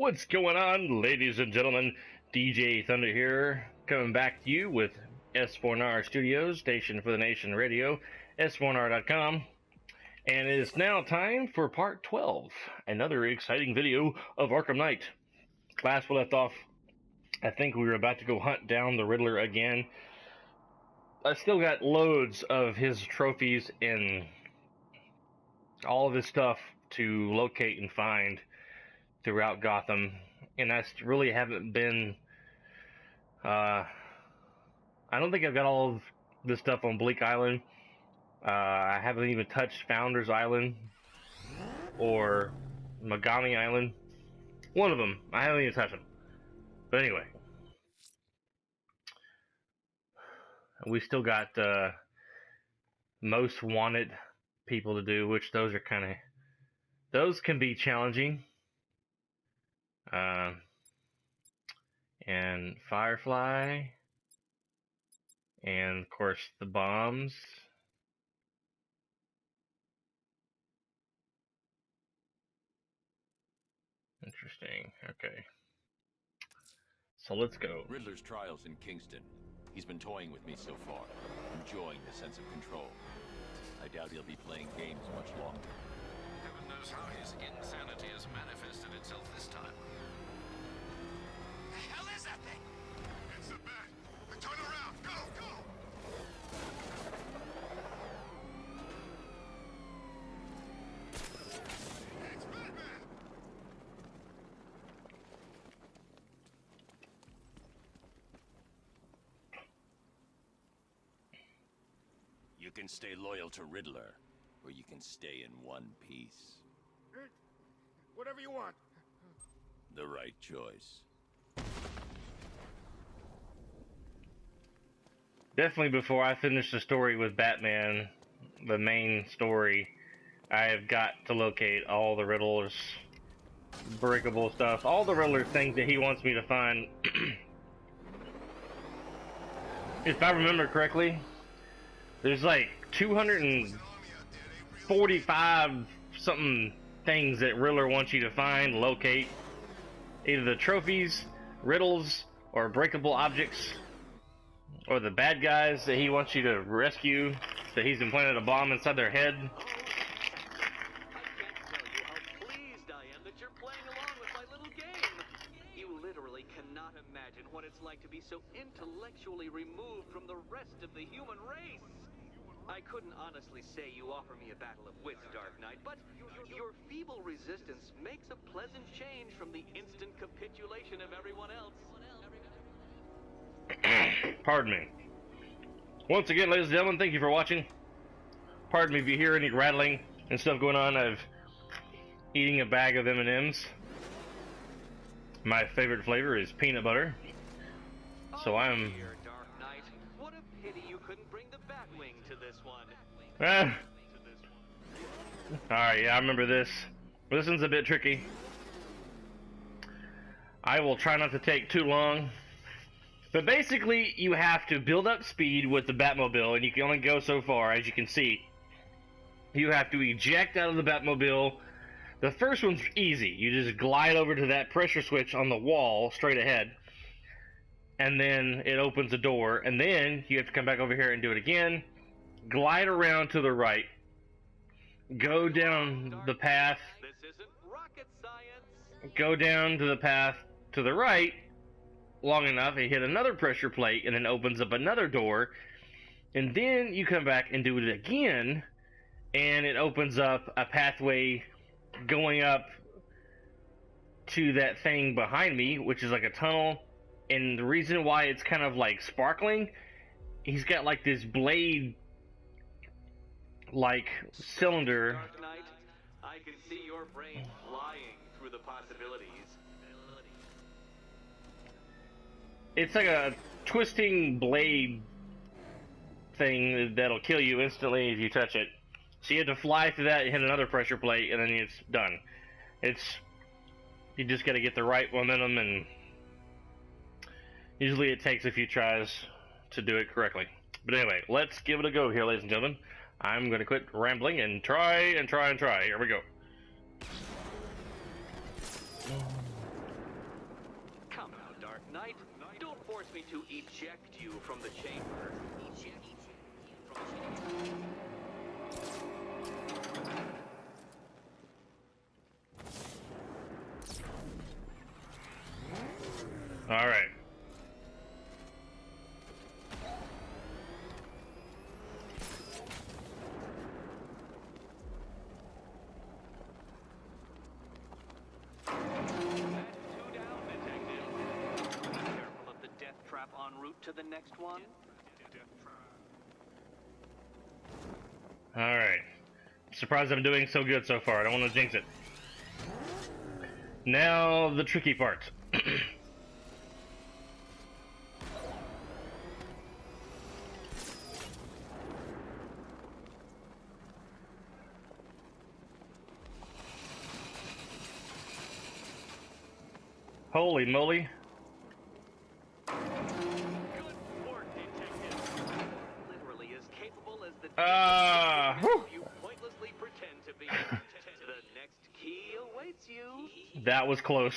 What's going on, ladies and gentlemen? DJ Thunder here, coming back to you with S4NR Studios, Station for the Nation Radio, S4NR.com. And it is now time for part 12, another exciting video of Arkham Knight. Last we left off, I think we were about to go hunt down the Riddler again. I still got loads of his trophies and all of his stuff to locate and find throughout Gotham, and I really haven't been, I don't think I've got all of this stuff on Bleak Island. I haven't even touched Founders Island or Magami Island. One of them, I haven't even touched them. But anyway, we still got most wanted people to do, which those can be challenging. And Firefly, and of course the bombs. Interesting. Okay. So let's go. Riddler's trial's in Kingston. He's been toying with me so far, enjoying the sense of control. I doubt he'll be playing games much longer. Heaven knows how his insanity has manifested itself this time. The hell is that thing? It's a bat. Turn around. Go, go! It's Batman! You can stay loyal to Riddler, or you can stay in one piece. Whatever you want. The right choice. Definitely before I finish the story with Batman, the main story, I have got to locate all the Riddler's breakable stuff, all the Riddler things that he wants me to find. If I remember correctly, there's like 245 something things that Riddler wants you to find, locate. Either the trophies, riddles, or breakable objects, or the bad guys that he wants you to rescue, that he's implanted a bomb inside their head. I can't tell you how pleased I am that you're playing along with my little game. You literally cannot imagine what it's like to be so intellectually removed from the rest of the human race. I couldn't honestly say you offer me a battle of wits, Dark Knight, but your feeble resistance makes a pleasant change from the instant capitulation of everyone else. Pardon me. Once again, ladies and gentlemen, thank you for watching. Pardon me if you hear any rattling and stuff going on. I'm eating a bag of M&Ms. My favorite flavor is peanut butter. So I'm... Dear Dark Knight, what a pity you couldn't bring the Batwing to this one. Alright, yeah, I remember this. This one's a bit tricky. I will try not to take too long. But basically, you have to build up speed with the Batmobile, and you can only go so far, as you can see. You have to eject out of the Batmobile. The first one's easy. You just glide over to that pressure switch on the wall, straight ahead. And then it opens the door, and then you have to come back over here and do it again. Glide around to the right. Go down the path. This isn't rocket science. Go down to the path to the right long enough, and hit another pressure plate, and then opens up another door. And then you come back and do it again, and it opens up a pathway going up to that thing behind me, which is like a tunnel. And the reason why it's kind of like sparkling, he's got like this blade like cylinder. Dark Knight, I can see your brain flying through the possibilities. It's like a twisting blade thing that'll kill you instantly if you touch it. So you have to fly through that and hit another pressure plate, and then it's done. You just gotta get the right momentum, and usually it takes a few tries to do it correctly. But anyway, let's give it a go here, ladies and gentlemen. I'm gonna quit rambling and try and try and try. Here we go. Dark Knight. Don't force me to eject you from the chamber. Eject you from the chamber. All right. En route to the next one. All right. Surprised I'm doing so good so far. I don't want to jinx it. Now the tricky part. Holy moly. You pointlessly pretend to be. The next key awaits you. That was close.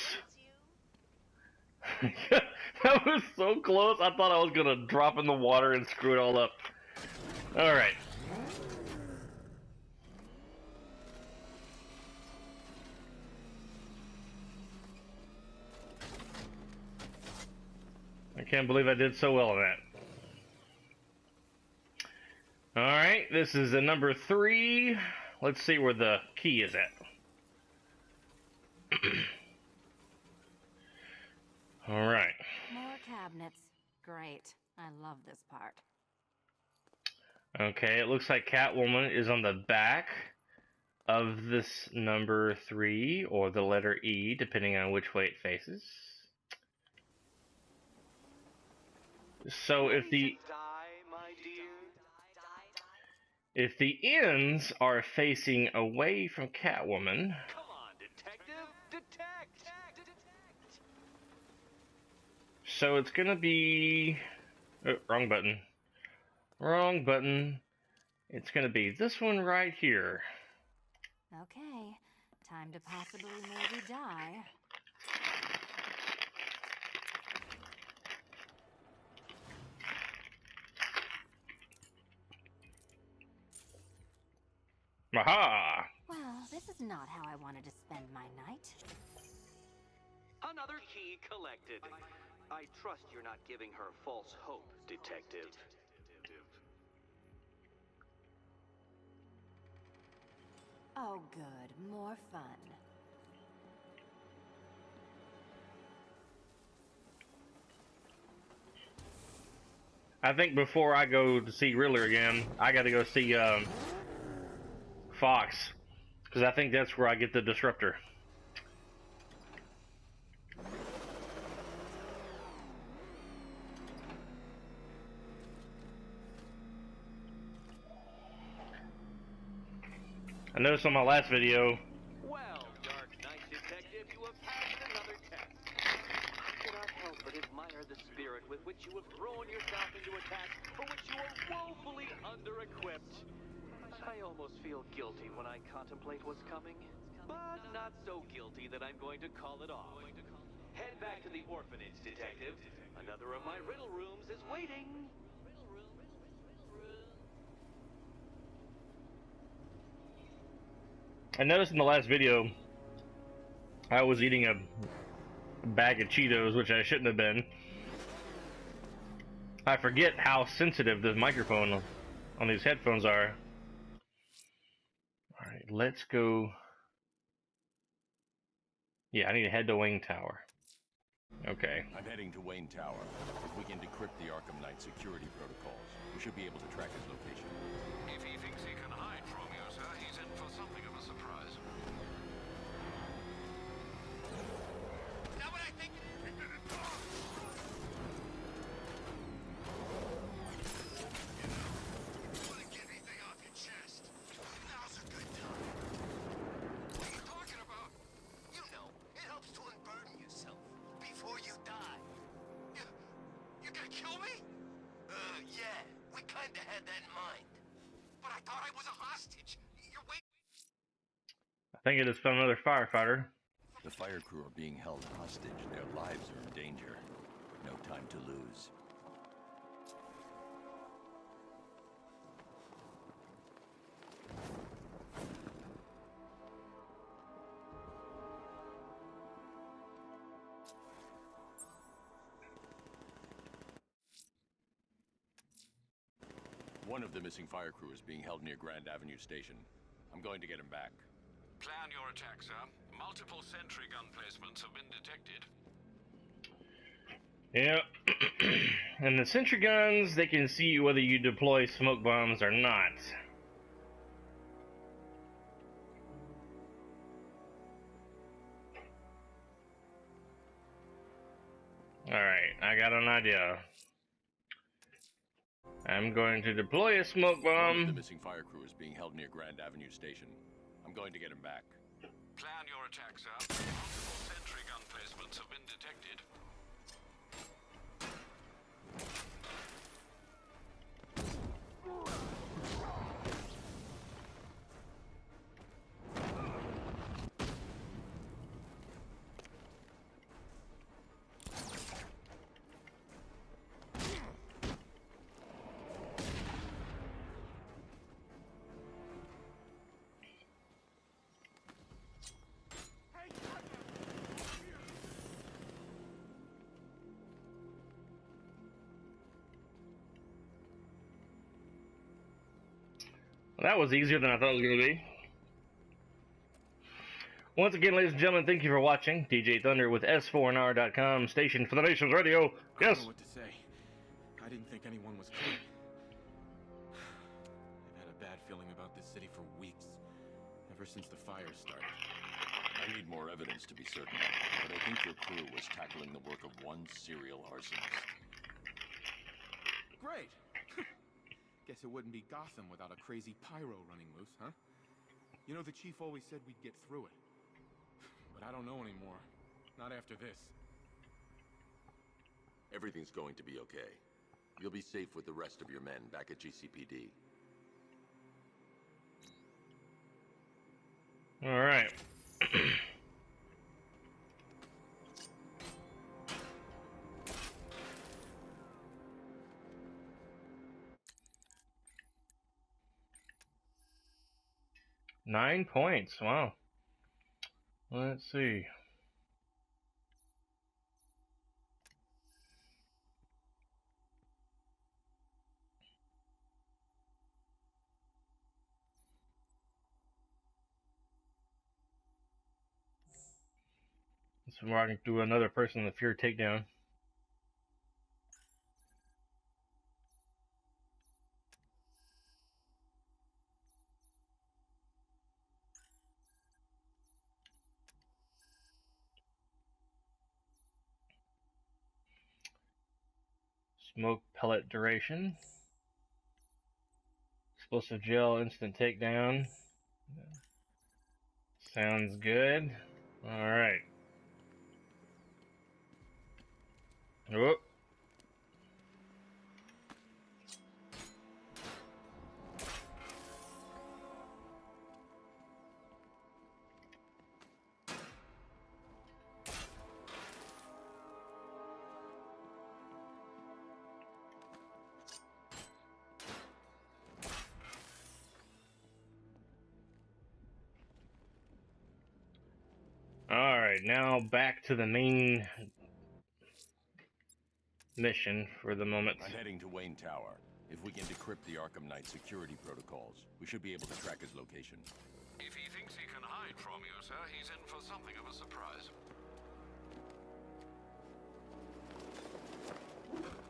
That was so close. I thought I was gonna drop in the water and screw it all up. All right. I can't believe I did so well on that. Alright, this is a number 3. Let's see where the key is at. Alright. More cabinets. Great. I love this part. Okay, it looks like Catwoman is on the back of this number 3, or the letter E, depending on which way it faces. So if the ends are facing away from Catwoman, come on, detective, detect. So it's gonna be wrong button. Wrong button. It's gonna be this one right here. Okay, time to possibly maybe die. Aha! Well, this is not how I wanted to spend my night. Another key collected. I trust you're not giving her false hope, detective. Oh, good. More fun. I think before I go to see Riddler again, I gotta go see Fox, because I think that's where I get the disruptor. I noticed on my last video. Well, Dark Knight Detective, you have passed another test. I cannot help but admire the spirit with which you have thrown yourself into a task for which you are woefully under-equipped. I almost feel guilty when I contemplate what's coming, but not so guilty that I'm going to call it off. Head back to the orphanage, Detective. Another of my riddle rooms is waiting. I noticed in the last video, I was eating a bag of Cheetos, which I shouldn't have been. I forget how sensitive the microphone on these headphones are. Alright, let's go. Yeah, I need to head to Wayne Tower. Okay. I'm heading to Wayne Tower. If we can decrypt the Arkham Knight security protocols, we should be able to track his location. If he thinks he can hide from you, sir, he's in for something of a surprise. Is that what I think? You want to get anything off your chest? Now's a good time. What are you talking about? You know, it helps to unburden yourself before you die. You gonna kill me? Yeah, we kinda had that in mind. But I thought I was a hostage. You're waiting. I think it is from another firefighter. The fire crew are being held hostage. Their lives are in danger. No time to lose. One of the missing fire crew is being held near Grand Avenue Station. I'm going to get him back. Plan your attack, sir. Multiple sentry gun placements have been detected. Yeah. And the sentry guns, they can see whether you deploy smoke bombs or not. Alright, I got an idea. I'm going to deploy a smoke One of the bomb. missing fire crew is being held near Grand Avenue Station. I'm going to get him back. Plan your attack, sir. Multiple sentry gun placements have been detected. That was easier than I thought it was going to be. Once again, ladies and gentlemen, thank you for watching. DJ Thunder with S4NR.com, station for the nation's radio. I Yes. don't know what to say. I didn't think anyone was coming. I've had a bad feeling about this city for weeks. Ever since the fire started. I need more evidence to be certain, but I think your crew was tackling the work of one serial arsonist. Great! Guess it wouldn't be Gotham without a crazy pyro running loose, huh? You know, the chief always said we'd get through it. But I don't know anymore. Not after this. Everything's going to be okay. You'll be safe with the rest of your men back at GCPD. All right. 9 points. Wow. Let's see. So we're going to do another person in the fear takedown. Smoke pellet duration. Explosive gel instant takedown. Sounds good. Alright. Whoop. Alright, now back to the main mission for the moment. I'm heading to Wayne Tower. If we can decrypt the Arkham Knight security protocols, we should be able to track his location. If he thinks he can hide from you, sir, he's in for something of a surprise.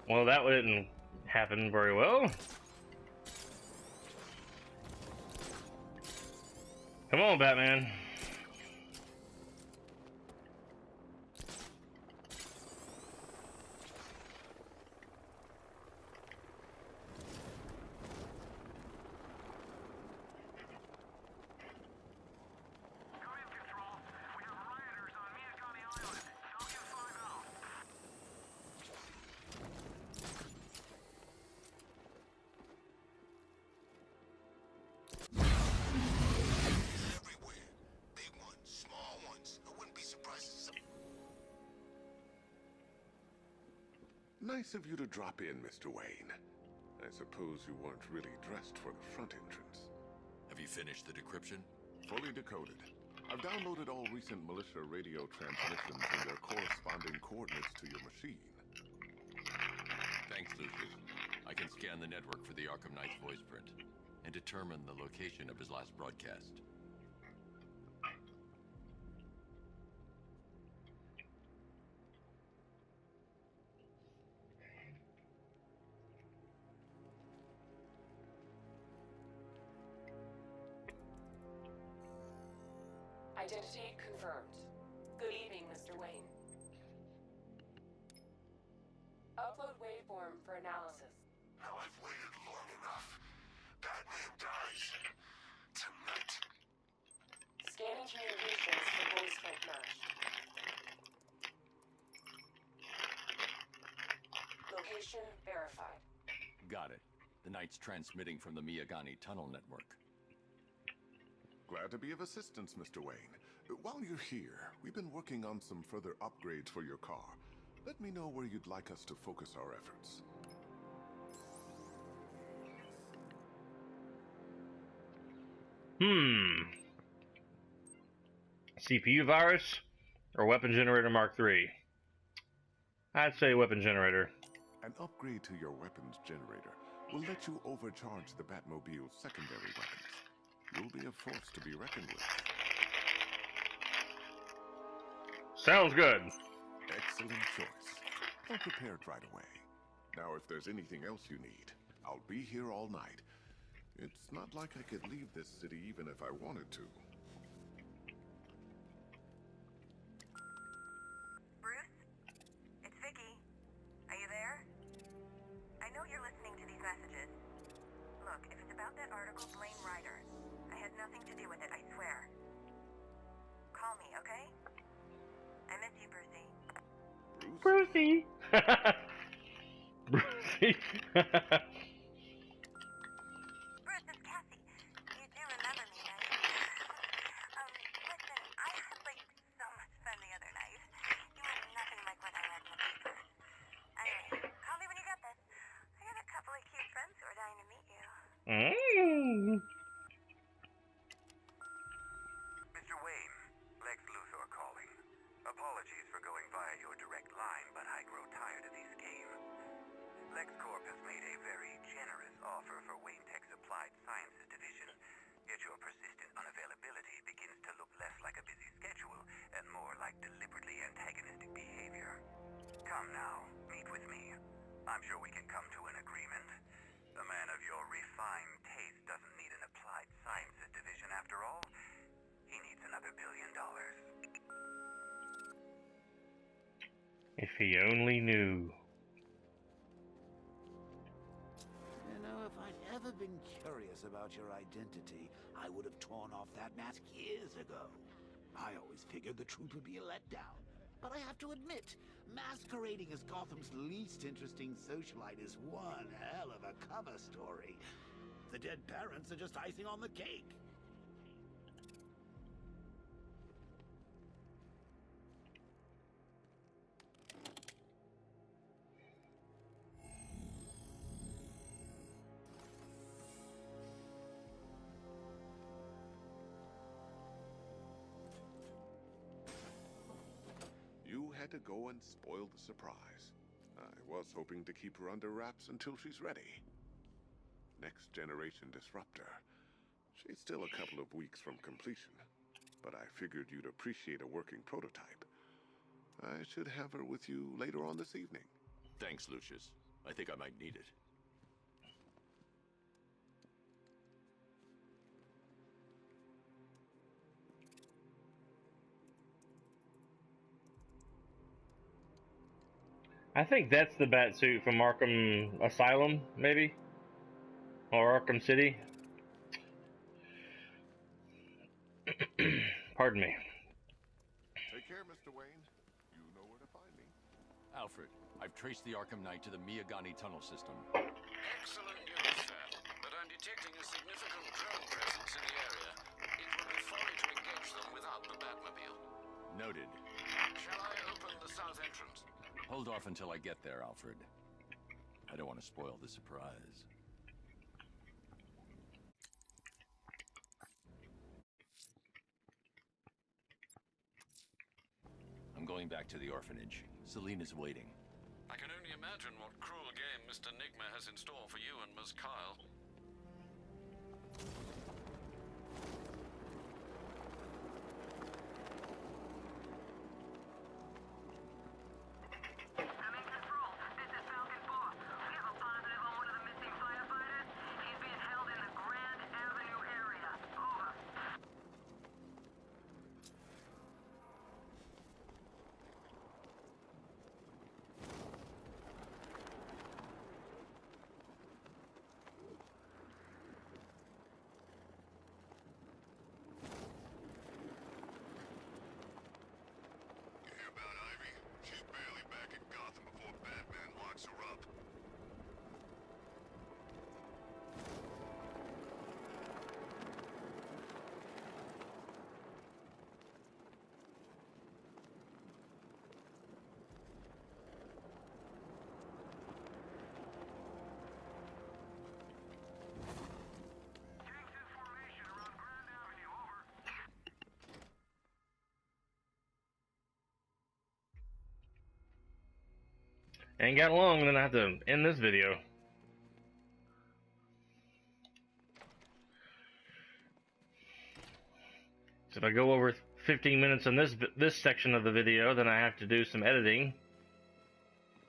Well, that didn't happen very well. Come on, Batman. Nice of you to drop in, Mr. Wayne. I suppose you weren't really dressed for the front entrance. Have you finished the decryption? Fully decoded. I've downloaded all recent militia radio transmissions and their corresponding coordinates to your machine. Thanks, Lucius. I can scan the network for the Arkham Knight's voice print and determine the location of his last broadcast. Identity confirmed. Good evening, Mr. Wayne. Upload waveform for analysis. Now I've waited long enough. Batman dies. Tonight. Scanning communications for voice print merged. Location verified. Got it. The Knight's transmitting from the Miyagani tunnel network. Glad to be of assistance, Mr. Wayne. While you're here, we've been working on some further upgrades for your car. Let me know where you'd like us to focus our efforts. CPU virus or weapon generator Mark III? I'd say weapon generator. An upgrade to your weapons generator will let you overcharge the Batmobile's secondary weapons. You'll be a force to be reckoned with. Sounds good. Excellent choice. I'll prepare it right away. Now, if there's anything else you need, I'll be here all night. It's not like I could leave this city even if I wanted to. Bruce? It's Vicky. Are you there? I know you're listening to these messages. Look, if it's about that article, blame Ryder. I had nothing to do with it, I swear. Call me, okay? I miss you, Brucey. Brucey. Brucey. Bruce, it's Cassie. You do remember me, right? Listen, I had, so much fun the other night. You were nothing like what I read in the paper. Anyway, call me when you get this. I got a couple of cute friends who are dying to meet you. Mr. Wayne, Lex Luthor calling. Apologies for going via your direct line, but I grow tired of these games. LexCorp has made a very generous offer for Wayne Tech's Applied Sciences division, yet your persistent unavailability begins to look less like a busy schedule and more like deliberately antagonistic behavior. Come now, meet with me. I'm sure we can come to an agreement. A man of your refined taste doesn't need an Applied Sciences division after all. He needs another $1 billion. If he only knew. You know, if I'd ever been curious about your identity, I would have torn off that mask years ago. I always figured the truth would be a letdown. But I have to admit, masquerading as Gotham's least interesting socialite is one hell of a cover story. The dead parents are just icing on the cake. You had to go and spoil the surprise. I was hoping to keep her under wraps until she's ready. Next generation disruptor. She's still a couple of weeks from completion, but I figured you'd appreciate a working prototype. I should have her with you later on this evening. Thanks, Lucius. I think I might need it. I think that's the Batsuit from Arkham Asylum, maybe? Or Arkham City? Pardon me. Take care, Mr. Wayne. You know where to find me. Alfred, I've traced the Arkham Knight to the Miyagani tunnel system. Excellent news, sir. But I'm detecting a significant drone presence in the area. It would be folly to engage them without the Batmobile. Noted. Shall I open the south entrance? Hold off until I get there, Alfred. I don't want to spoil the surprise. I'm going back to the orphanage. Selena's waiting. I can only imagine what cruel game Mr. Nigma has in store for you and Ms. Kyle. Ain't got long, then I have to end this video. So if I go over 15 minutes in this section of the video, then I have to do some editing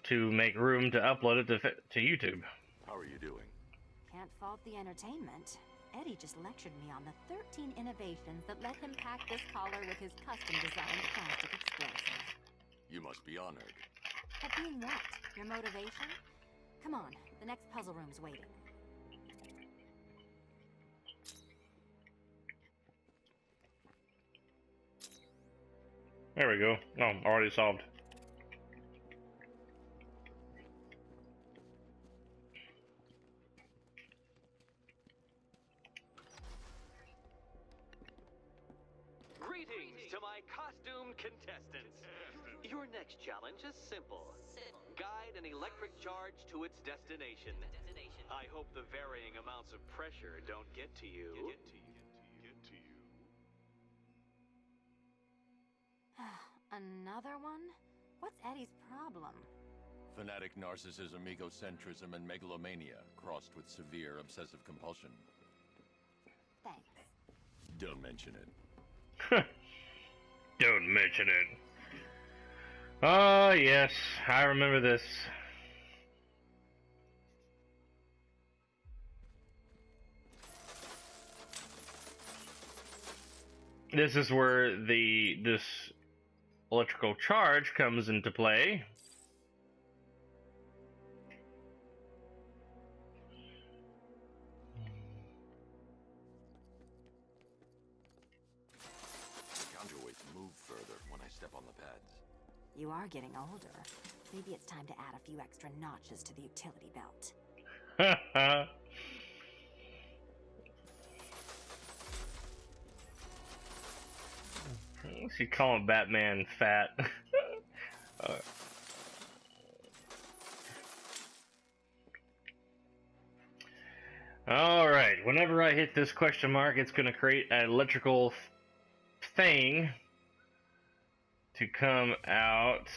to make room to upload it to YouTube. How are you doing? Can't fault the entertainment. Eddie just lectured me on the 13 innovations that let him pack this collar with his custom-designed plastic explosive. You must be honored. But being what? Your motivation? Come on, the next puzzle room's waiting. There we go. Oh, already solved. Greetings to my costume contestants. Your next challenge is simple. Guide an electric charge to its destination. I hope the varying amounts of pressure don't get to you. Another one? What's Eddie's problem? Fanatic narcissism, egocentrism, and megalomania, crossed with severe obsessive compulsion. Thanks. Don't mention it. Don't mention it. Oh, yes, I remember this. This is where this electrical charge comes into play. Counterweights move further when I step on the pads. You are getting older. Maybe it's time to add a few extra notches to the utility belt. She calling Batman fat. Alright, whenever I hit this question mark, it's going to create an electrical thing to come out.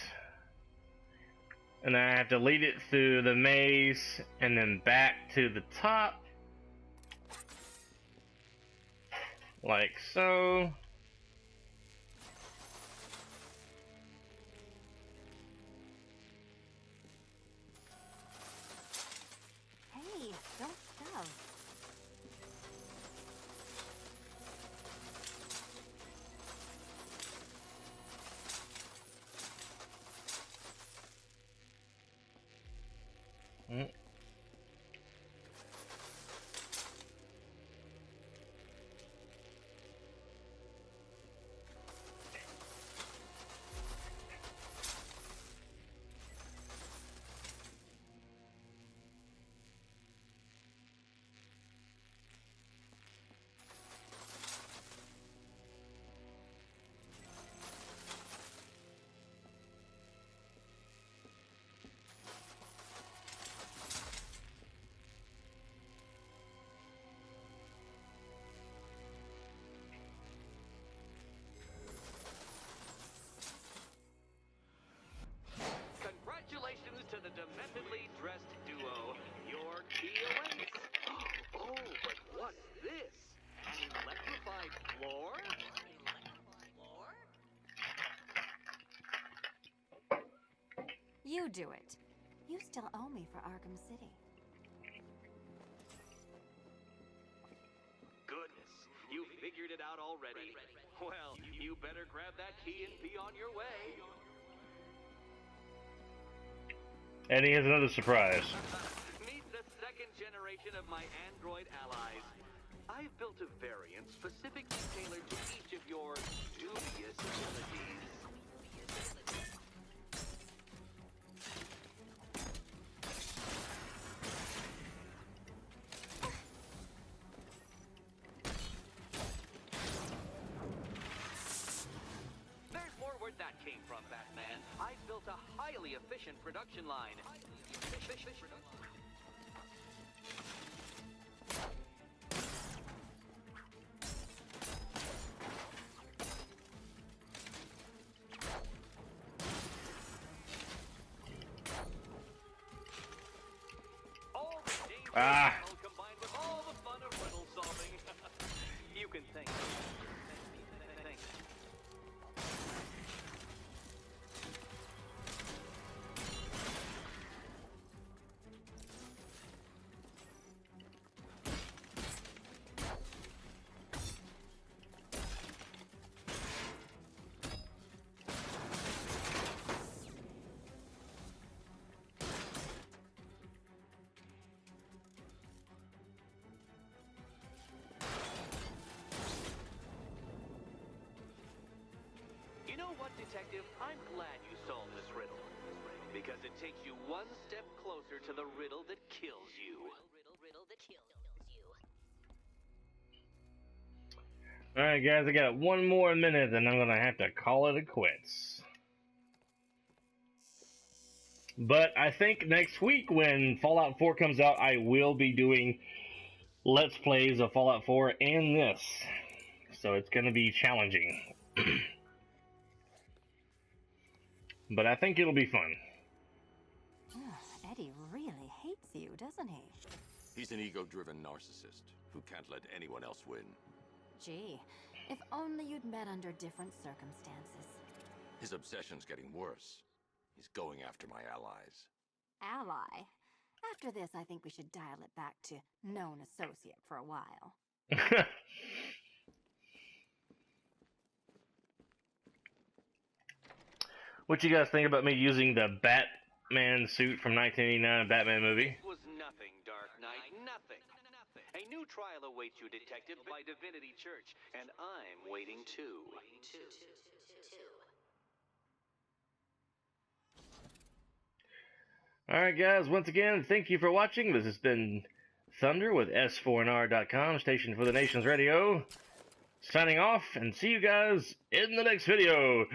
And I have to lead it through the maze and then back to the top. Like so. Hey, don't shove. You do it. You still owe me for Arkham City. Goodness, you figured it out already. Well, you better grab that key and be on your way. And he has another surprise. Meet the second generation of my android allies. I've built a variant specifically tailored to each of your dubious abilities. There's more where that came from, Batman. I've built a highly efficient production line. All the danger combined with all the fun of riddle solving. You can thank me. Thank you. You know what, Detective? I'm glad you solved this riddle. Because it takes you one step closer to the riddle that kills you. Alright guys, I got one more minute and I'm gonna have to call it a quits. But I think next week when Fallout 4 comes out, I will be doing Let's Plays of Fallout 4 and this. So it's gonna be challenging. But I think it'll be fun. Eddie really hates you, doesn't he? He's an ego-driven narcissist who can't let anyone else win. Gee, if only you'd met under different circumstances. His obsession's getting worse. He's going after my allies. Ally? After this, I think we should dial it back to known associate for a while. What you guys think about me using the Batman suit from 1989 Batman movie? It was nothing, Dark Knight, nothing. A new trial awaits you, Detective, by Divinity Church, and I'm waiting too. Alright guys, once again, thank you for watching. This has been Thunder with S4NR.com, Station for the Nation's Radio. Signing off, and see you guys in the next video.